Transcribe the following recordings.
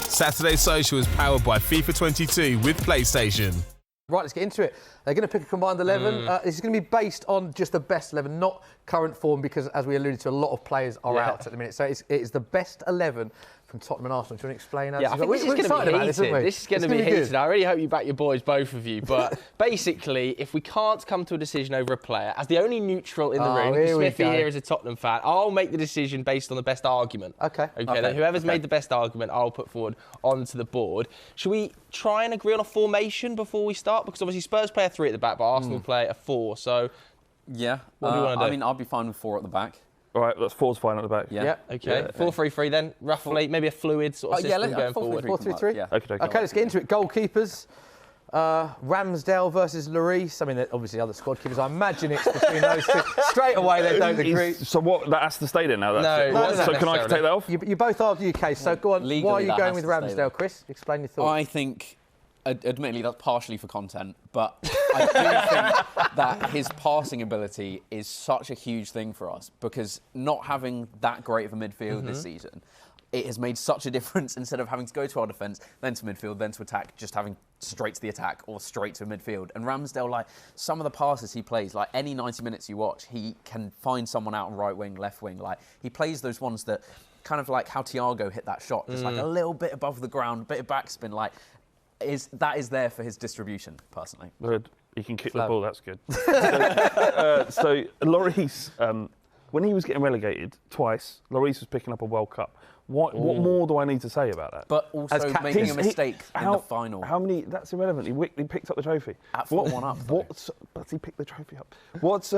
Saturday Social is powered by FIFA 22 with PlayStation. Right, let's get into it. They're going to pick a combined 11. This is going to be based on just the best 11, not current form, because, as we alluded to, a lot of players are out at the minute. So it is the best 11 from Tottenham and Arsenal. Do you want to explain that? Yeah, I think this is going to be heated. This is going to be heated. Good. I really hope you back your boys, both of you. But basically, if we can't come to a decision over a player, as the only neutral in the room, Smithy here is a Tottenham fan, I'll make the decision based on the best argument. Okay. Then whoever's made the best argument, I'll put forward onto the board. Should we try and agree on a formation before we start? Because obviously Spurs play a 3 at the back, but Arsenal play a 4. So, yeah. What do you want to do? I mean, I'll be fine with 4 at the back. All right, that's 4's fine at the back. Yeah. Okay. 4-3-3 then, roughly. Maybe a fluid sort of system going forward. 4-3-3. Yeah. Okay, let's get into it. Goalkeepers. Ramsdale versus Lloris. I mean, obviously other squad keepers. I imagine it's between those two. Straight away, they don't agree. So what? That has to stay there now. No, so can I take that off? You both are the UK. So go on. Legally, why are you that going has with to stay there. Ramsdale, Chris? Explain your thoughts. I think, admittedly, that's partially for content, but I do think that his passing ability is such a huge thing for us, because not having that great of a midfield this season, it has made such a difference. Instead of having to go to our defence, then to midfield, then to attack, just having straight to the attack or straight to midfield. And Ramsdale, like, some of the passes he plays, like any 90 minutes you watch, he can find someone out on right wing, left wing. Like, he plays those ones that kind of like how Thiago hit that shot, just like a little bit above the ground, bit of backspin, like, that is there for his distribution, personally. Good. He can kick the ball, that's good. So Lloris, when he was getting relegated twice, Lloris was picking up a World Cup. What more do I need to say about that? But also making a mistake in the final. How many? That's irrelevant. He picked up the trophy. At 4-1 up. But he picked the trophy up. What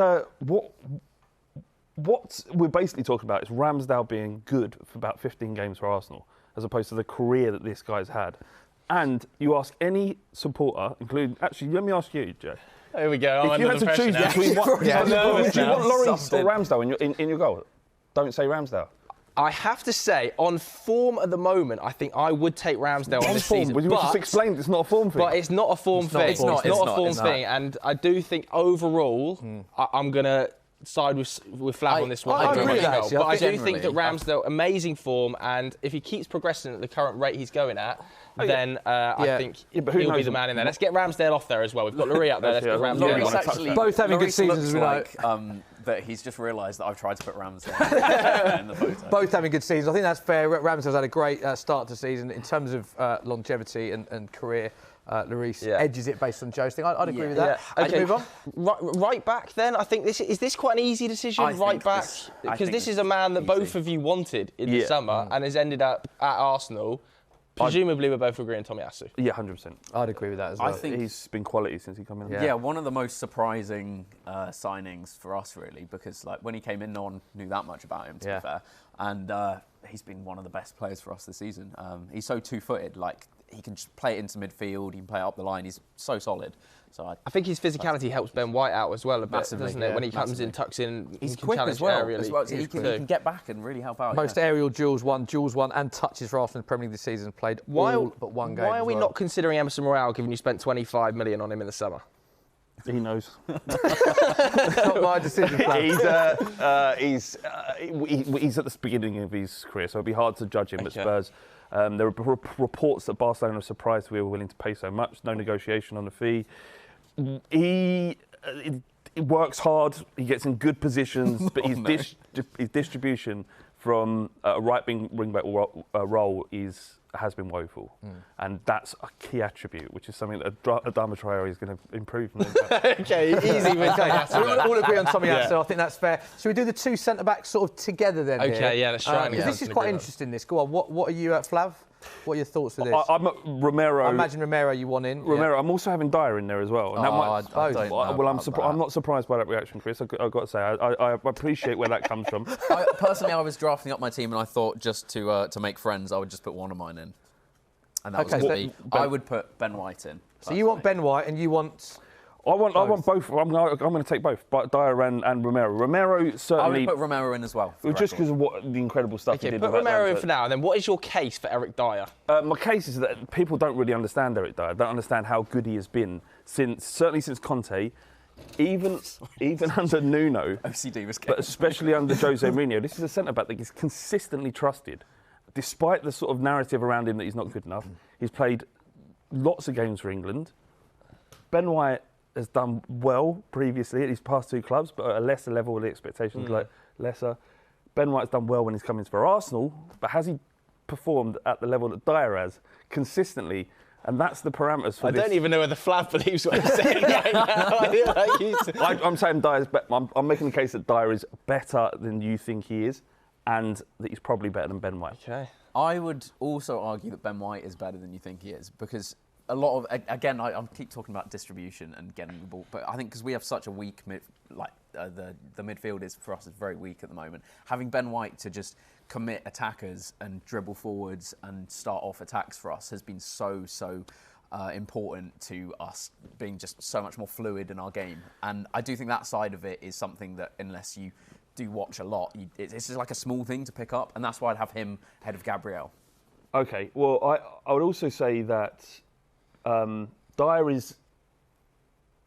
we're basically talking about is Ramsdale being good for about 15 games for Arsenal, as opposed to the career that this guy's had. And you ask any supporter, including... Actually, let me ask you, Joe. Here we go. If you had to choose between one... Do you want Lloris or Ramsdale in your goal? Don't say Ramsdale. I have to say, on form at the moment, I think I would take Ramsdale on this season. But you just explained it's not a form thing. But it's not a form thing. It's not a form thing. And I do think overall, I'm going to side with Flav on this one. I agree with that, but I do think that Ramsdale, amazing form, and if he keeps progressing at the current rate he's going at, then I think he'll be the man in there. Let's get Ramsdale off there as well. We've got Lloris up there. Let's get Ramsdale on. Both having good seasons, as we know. That he's just realised that I've tried to put Ramsdale in the photo. Both having good seasons. I think that's fair. Ramsdale's had a great start to the season in terms of longevity and career. Lloris edges it based on Joe's thing. I'd agree with that. Okay. Move on. Right back then, I think is this quite an easy decision, right back? Because this is a man that both of you wanted in the summer and has ended up at Arsenal. Presumably we're both agreeing Tomiyasu. Yeah, 100%. I'd agree with that as well. I think he's been quality since he came in. Yeah, one of the most surprising signings for us, really, because like when he came in, no one knew that much about him, to be fair. And he's been one of the best players for us this season. He's so two-footed, like he can just play it into midfield, he can play it up the line, he's so solid. So I think his physicality helps Ben White out as well a bit, doesn't it? When he comes in, tucks in, he's quick as well. He can get back and really help out. Most aerial duels won, and touches for Arsenal in the Premier League this season. Played all but one game. Why are we not considering Emerson Royale, given you spent 25 million on him in the summer? He knows. It's not my decision. He's at the beginning of his career, so it'd be hard to judge him at Spurs. There are reports that Barcelona are surprised we were willing to pay so much. No negotiation on the fee. He works hard. He gets in good positions, but his distribution from a right wing back role has been woeful, and that's a key attribute, which is something that Adama Traore is going to improve. Okay, easy with that. We all agree on Tomiyasu, so I think that's fair. Should we do the two centre backs sort of together then? Okay, let's try. This is quite interesting. This. Go on. What are you at, Flav? What are your thoughts with this? I'm at Romero. I imagine Romero you want in. Romero. I'm also having Dyer in there as well. And I'm surprised by that reaction, Chris. I've got to say, I appreciate where that comes from. Personally, I was drafting up my team, and I thought just to make friends, I would just put one of mine in. And that was I would put Ben White in. So you want Ben White, and you want... I want both. I'm going to take both, but Dyer and Romero. Romero certainly. I would put Romero in as well. Just because of the incredible stuff he did. Put Romero in for now. And then, what is your case for Eric Dyer? My case is that people don't really understand Eric Dyer. Don't understand how good he has been certainly since Conte, even under Nuno. OCD was but especially under Jose Mourinho. This is a centre back that is consistently trusted despite the sort of narrative around him that he's not good enough, he's played lots of games for England. Ben White has done well previously at his past 2 clubs, but at a lesser level, the expectations like lesser. Ben White's done well when he's come in for Arsenal, but has he performed at the level that Dyer has consistently? And that's the parameters for this. I don't even know whether Flav believes what he's saying right now. I'm saying Dyer's I'm making the case that Dyer is better than you think he is, and that he's probably better than Ben White. Okay. I would also argue that Ben White is better than you think he is, because a lot of, again, I keep talking about distribution and getting the ball, but I think because we have such a weak the midfield is for us is very weak at the moment. Having Ben White to just commit attackers and dribble forwards and start off attacks for us has been so important to us being just so much more fluid in our game. And I do think that side of it is something that, unless you do watch a lot, it's just like a small thing to pick up, and that's why I'd have him ahead of Gabriel. Okay, well, I would also say that Dyer is.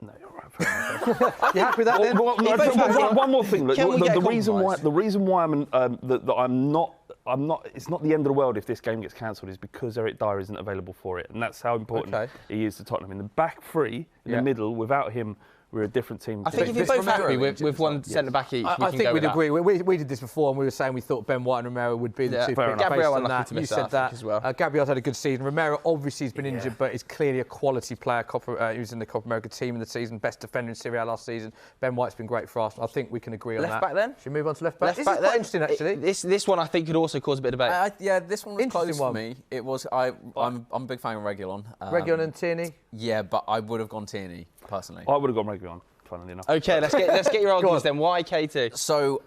No, you're right. Fair enough. You happy with that then? One more thing. Look, Can we get the compromise? reason why I'm not. It's not the end of the world if this game gets cancelled. Is because Eric Dyer isn't available for it, and that's how important he is to Tottenham. In the back three, in the middle, without him, we're a different team. I think if you're both happy with one centre-back each, I think we'd agree. We did this before, and we were saying we thought Ben White and Romero would be the two picks. Gabriel based on that. You said that as well. Gabriel's had a good season. Romero obviously has been injured, but is clearly a quality player. He was in the Copa America team in the season, best defender in Serie A last season. Ben White's been great for us. I think we can agree on that. Left back then? Should we move on to left back? This is Left back quite then? interesting, actually. This one I think could also cause a bit of debate. Yeah, this one was Interesting close one. for me. It was. I'm a big fan of Reguilon. Reguilon and Tierney. Yeah, but I would have gone Tierney personally. I would have gone Reguilon, funnily enough. Okay, let's get your arguments then. Why KT? So,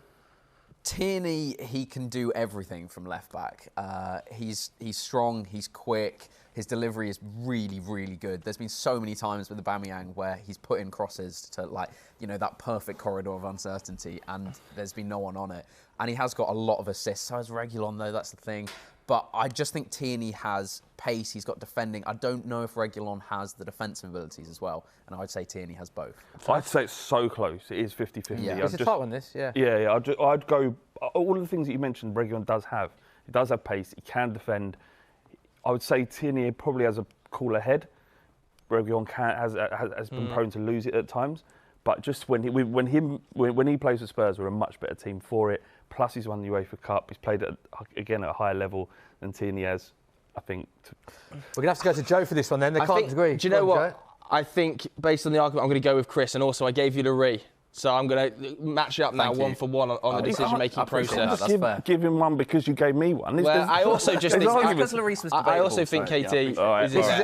Tierney, he can do everything from left back. He's strong, he's quick, his delivery is really, really good. There's been so many times with Aubameyang where he's put in crosses to, that perfect corridor of uncertainty, and there's been no one on it. And he has got a lot of assists. So has Reguilon, though, that's the thing. But I just think Tierney has pace, he's got defending. I don't know if Reguilon has the defensive abilities as well, and I would say Tierney has both. I'd say it's so close. It is 50-50. Yeah. It's a tight one, this, yeah. Yeah. I'd go. All of the things that you mentioned, Reguilon does have. He does have pace. He can defend. I would say Tierney probably has a cooler head. Reguilon has been prone to lose it at times. But just when he plays with Spurs, we're a much better team for it. Plus, he's won the UEFA Cup. He's played at a higher level than Tierney has, I think. We're going to have to go to Joe for this one then. They can't agree. Do you know what? I think, based on the argument, I'm going to go with Chris. And also, I gave you the re. So I'm going to match it up now, one for one, on the decision-making process. Just give him one because you gave me one. I also just think... I also think KT...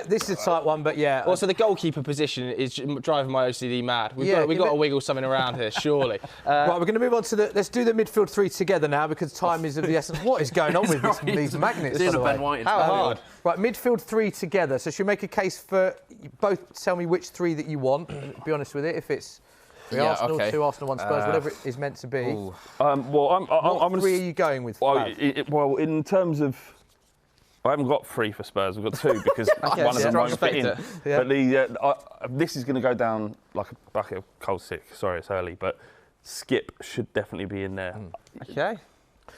This is a tight one, but yeah. Also, the goalkeeper position is driving my OCD mad. We've got to wiggle something around here, surely. Right, we're going to move on to let's do the midfield three together now, because time is of the essence. What is going on with these magnets? How hard? Right, midfield three together. So should we make a case for both? Tell me which three that you want. Be honest with it. If it's Arsenal, 2 Arsenal, 1 Spurs, whatever it is meant to be. What three are you going with? Well, in terms of, I haven't got 3 for Spurs. We've got 2 because one of them won't fit in. Yeah. But this is going to go down like a bucket of cold sick. Sorry, it's early, but Skip should definitely be in there. Okay.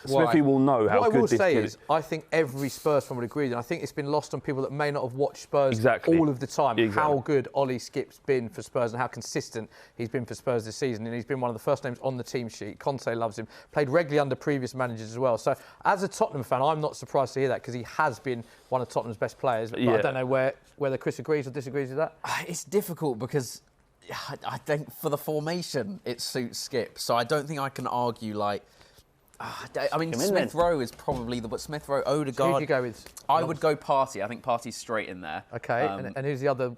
Smithy will know how good this kid is. What I will say is, I think every Spurs fan would agree, and I think it's been lost on people that may not have watched Spurs all of the time, how good Ollie Skip's been for Spurs and how consistent he's been for Spurs this season. And he's been one of the first names on the team sheet. Conte loves him. Played regularly under previous managers as well. So as a Tottenham fan, I'm not surprised to hear that, because he has been one of Tottenham's best players. But I don't know whether Chris agrees or disagrees with that. It's difficult because I think for the formation, it suits Skip. So I don't think I can argue I mean, Smith Rowe is probably Smith Rowe, Odegaard. So who'd you go with? I would go Partey. I think Partey's straight in there. Okay, and who's the other?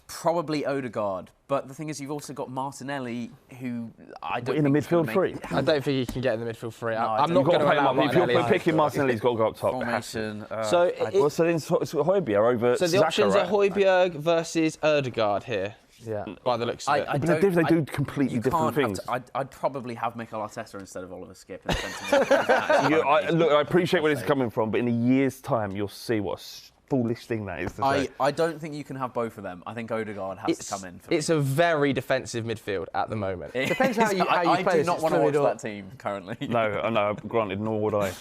Probably Odegaard. But the thing is, you've also got Martinelli, who I don't think in the midfield three. I don't think he can get in the midfield three. I'm not going to allow Martinelli. If you're picking Martinelli, he's got to go up top. Formation. So then it's Højbjerg over. So the options are Højbjerg versus Odegaard here. Yeah, by the looks of it. They do completely different things. I'd probably have Mikel Arteta instead of Oliver Skip. Look, I appreciate where this is coming from, but in a year's time, you'll see what a foolish thing that is to say. I don't think you can have both of them. I think Odegaard has to come in. It's a very defensive midfield at the moment. Depends how you play. I do not want to watch that team currently. No, granted, nor would I.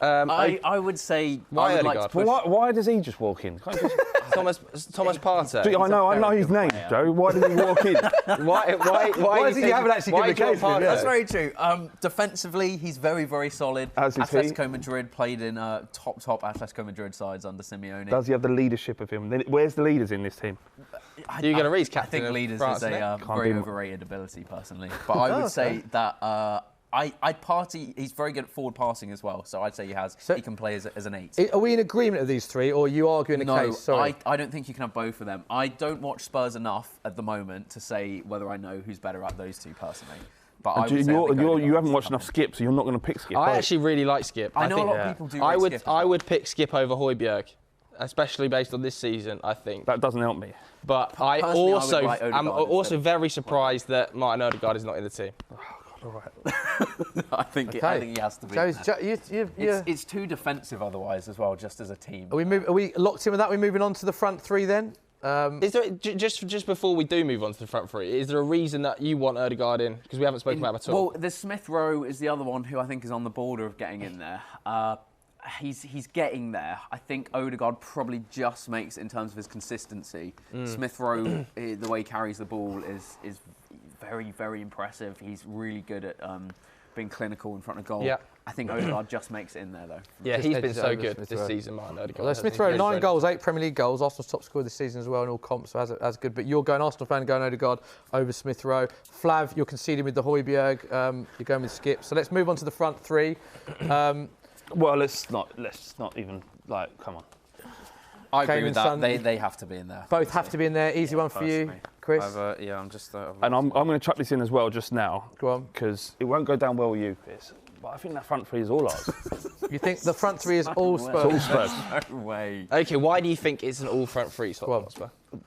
I would say Why I would like to Odegaard? push. Why does he just walk in? Can't he just- Thomas Partey. I know his name, Joe. Why did he walk in? Why is it you haven't actually given a case for him? That's very true. Defensively, he's very, very solid. As is he. Atletico Madrid played in top Atletico Madrid sides under Simeone. Does he have the leadership of him? Where's the leaders in this team? You're going to read I captain think of leaders France, is a isn't it? very overrated ability, personally. But I would say that he's very good at forward passing as well. So I'd say he can play as an 8. Are we in agreement of these three, or are you arguing a case? Sorry. I don't think you can have both of them. I don't watch Spurs enough at the moment to say whether I know who's better at those two personally. But I would say you haven't watched enough Skip, so you're not going to pick Skip. I actually really like Skip. I know a lot of people do. I would pick Skip over Højbjerg, especially based on this season. I think that doesn't help me. But I'm also very surprised that Martin Odegaard is not in the team. All right. I think he has to be. It's too defensive otherwise as well, just as a team. Are we locked in with that? Are we moving on to the front three then? Is there just before we do move on to the front three? Is there a reason that you want Odegaard in? Because we haven't spoken about him at all. Well, the Smith Rowe is the other one who I think is on the border of getting in there. He's getting there. I think Odegaard probably just makes it in terms of his consistency. Smith Rowe, the way he carries the ball is very, very impressive. He's really good at being clinical in front of goal. Yeah. I think Odegaard just makes it in there, though. Yeah, he's been so good this season, Martin Odegaard. Well, Smith Rowe, 9 goals, 8 Premier League goals. Arsenal's top scorer this season as well in all comps, so that's good. But you're going Arsenal fan, going Odegaard over Smith Rowe. Flav, you're conceding with the Højbjerg. You're going with Skip. So let's move on to the front three. Well, let's not even come on. I agree with that. They have to be in there. Both have to be in there. Easy one for you, Chris. I'm just. And I'm going to chuck this in as well just now. Go on. Because it won't go down well with you, Chris. But I think that front three is all ours. You think the front three is all Spurs? It's all Spurs. No way. Okay, why do you think it's an all front three?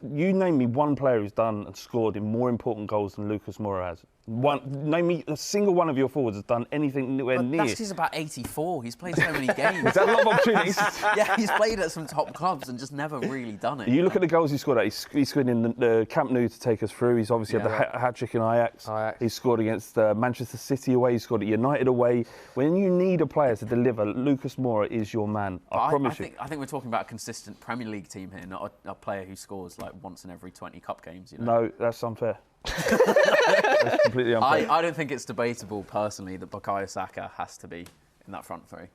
You name me one player who's done and scored in more important goals than Lucas Moura has. Name me a single one of your forwards has done anything anywhere near. He's about 84. He's played so many games. He's had a lot of opportunities. Yeah, he's played at some top clubs and just never really done it. You look at the goals he scored at. He scored in the Camp Nou to take us through. He's obviously had the hat-trick in Ajax. He scored against Manchester City away. He scored at United away. When you need a player to deliver, Lucas Moura is your man. I promise you. I think we're talking about a consistent Premier League team here, not a player who scores like once in every 20 cup games. You know? No, that's unfair. That's completely unfair. I don't think it's debatable, personally, that Bukayo Saka has to be in that front three.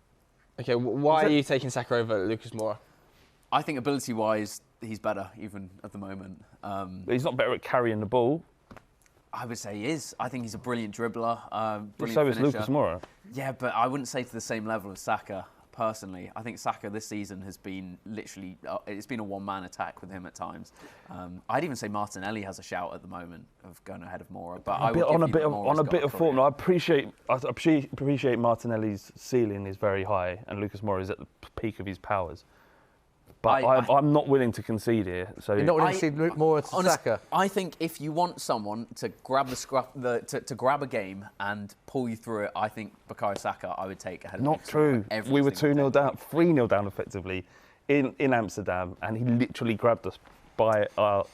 Okay, why are you taking Saka over Lucas Moura? I think ability-wise, he's better, even at the moment. But he's not better at carrying the ball. I would say he is. I think he's a brilliant dribbler, brilliant so is finisher. Lucas Moura. Yeah, but I wouldn't say to the same level as Saka. Personally, I think Saka this season has been literally, it's been a one-man attack with him at times. I'd even say Martinelli has a shout at the moment of going ahead of Moura, but on a bit of form. I appreciate Martinelli's ceiling is very high, and Lucas Moura is at the peak of his powers. But I'm not willing to concede here. So you're not willing to concede Moura to Saka? I think if you want someone to grab to grab a game and pull you through it, I think Bukayo Saka I would take ahead of Not true. We were 2-0 down, 3-0 down effectively in Amsterdam, and he literally grabbed us by our...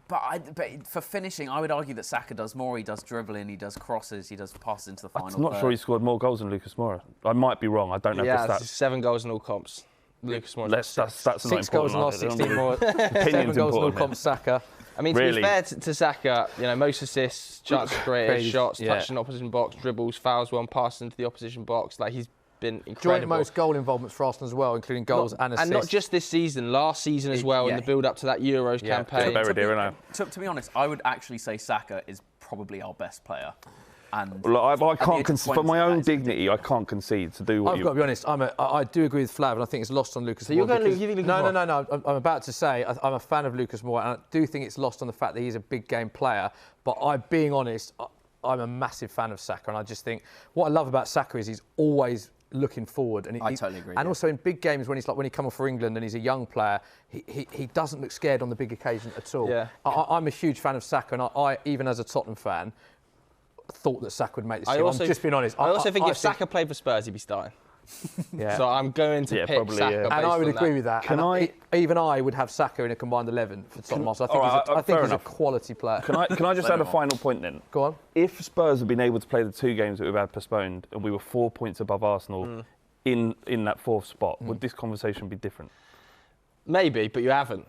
But for finishing, I would argue that Saka does more. He does dribbling, he does crosses, he does passes into the final. I'm not sure he scored more goals than Lucas Moura. I might be wrong. I don't know the stats. 7 goals in all comps. Lucas Moura. That's 6 goals in the last 16 more. 7 goals in all comps, Saka. I mean, to be fair to Saka, most assists, chances created, shots, touching opposition box, dribbles, fouls, one pass into the opposition box. Like, he's been incredible. Joint most goal involvements for Arsenal as well, including goals and assists. And not just this season, last season as well, in the build-up to that Euros campaign. To be honest, I would actually say Saka is probably our best player. And I can't concede for my own dignity. I can't concede to do what I've got to be honest. I do agree with Flav, and I think it's lost on Lucas. So you're going to Lucas Moura? No. I'm about to say I'm a fan of Lucas Moura, and I do think it's lost on the fact that he's a big game player. But being honest, I'm a massive fan of Saka, and I just think what I love about Saka is he's always looking forward, and I totally agree. And also in big games when he come off for England and he's a young player, he doesn't look scared on the big occasion at all. Yeah. I'm a huge fan of Saka, and I even as a Tottenham fan, thought that Saka would make this team. I'm just being honest. I also think if Saka played for Spurs, he'd be starting. Yeah. So I'm going to pick probably, Saka. And I would agree with that. Even I would have Saka in a combined 11 for Tottenham. I think he's a quality player. Can I just add a final point then? Go on. If Spurs had been able to play the 2 games that we've had postponed and we were 4 points above Arsenal in that fourth spot, would this conversation be different? Maybe, but you haven't.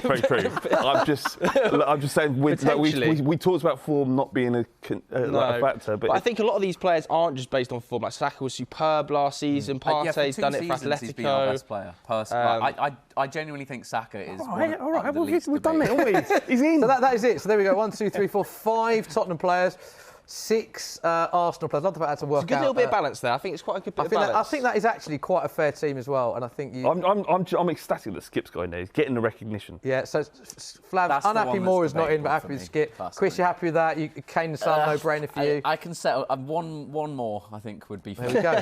Very true. I'm just saying. We talked about form not being a factor, but I think a lot of these players aren't just based on form. Like Saka was superb last season. Partey's done it for Atletico. He's been our best player. Personally, I genuinely think Saka is. All right. We've done it, haven't we? He's in. So that is it. So there we go. 1, 2, 3, 4, 5 Tottenham players. 6 Arsenal players. Not about how to work out. It's a good little bit of balance there. I think it's quite a good bit of balance. I think that is actually quite a fair team as well. And I think I'm ecstatic that Skip's got in there. He's getting the recognition. Yeah. So Flav, unhappy Moore is not in, but happy with Skip. Chris, you happy with that? Kane and Son, no brainer for you. I can settle. One more. I think would be. There we go.